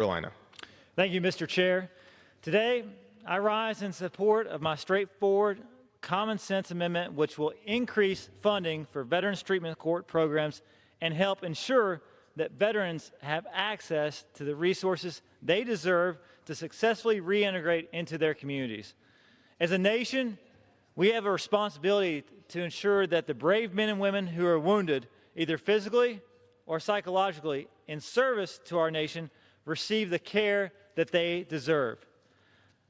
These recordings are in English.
Carolina. Thank you, Mr. Chair. Today, I rise in support of my straightforward, common sense amendment which will increase funding for Veterans Treatment Court programs and help ensure that veterans have access to the resources they deserve to successfully reintegrate into their communities. As a nation, we have a responsibility to ensure that the brave men and women who are wounded, either physically or psychologically, in service to our nation, receive the care that they deserve.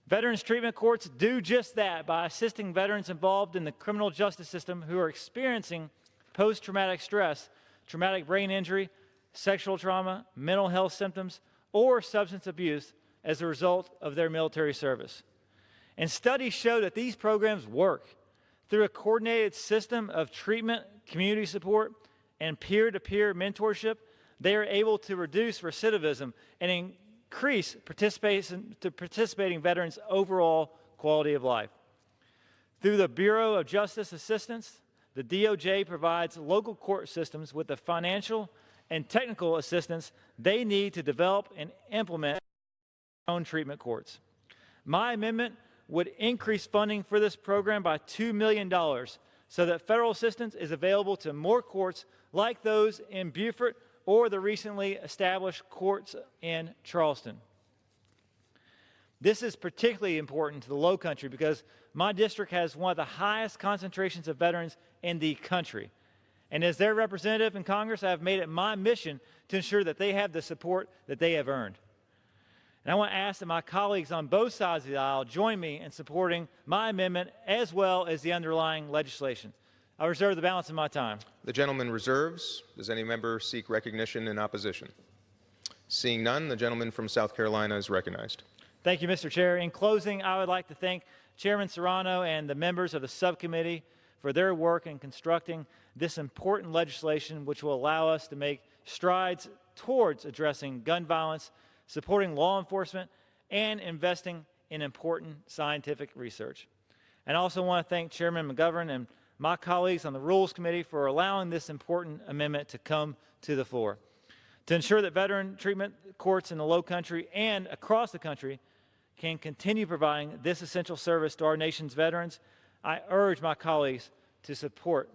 Veterans Treatment Courts do just that by assisting veterans involved in the criminal justice system who are experiencing post-traumatic stress, traumatic brain injury, sexual trauma, mental health symptoms, or substance abuse as a result of their military service. And studies show that these programs work. Through a coordinated system of treatment, community support, and peer-to-peer mentorship, they are able to reduce recidivism and increase participating veterans' overall quality of life. Through the Bureau of Justice Assistance, the DOJ provides local court systems with the financial and technical assistance they need to develop and implement their own treatment courts. My amendment would increase funding for this program by $2 million so that federal assistance is available to more courts like those in Beaufort or the recently established courts in Charleston. This is particularly important to the Low Country because my district has one of the highest concentrations of veterans in the country. And as their representative in Congress, I have made it my mission to ensure that they have the support that they have earned. And I want to ask that my colleagues on both sides of the aisle join me in supporting my amendment as well as the underlying legislation. I reserve the balance of my time. The gentleman reserves. Does any member seek recognition in opposition? Seeing none, the gentleman from South Carolina is recognized. Thank you, Mr. Chair. In closing, I would like to thank Chairman Serrano and the members of the subcommittee for their work in constructing this important legislation which will allow us to make strides towards addressing gun violence, supporting law enforcement, and investing in important scientific research. And I also want to thank Chairman McGovern and my colleagues on the Rules Committee for allowing this important amendment to come to the floor. To ensure that veteran treatment courts in the Low Country and across the country can continue providing this essential service to our nation's veterans, I urge my colleagues to support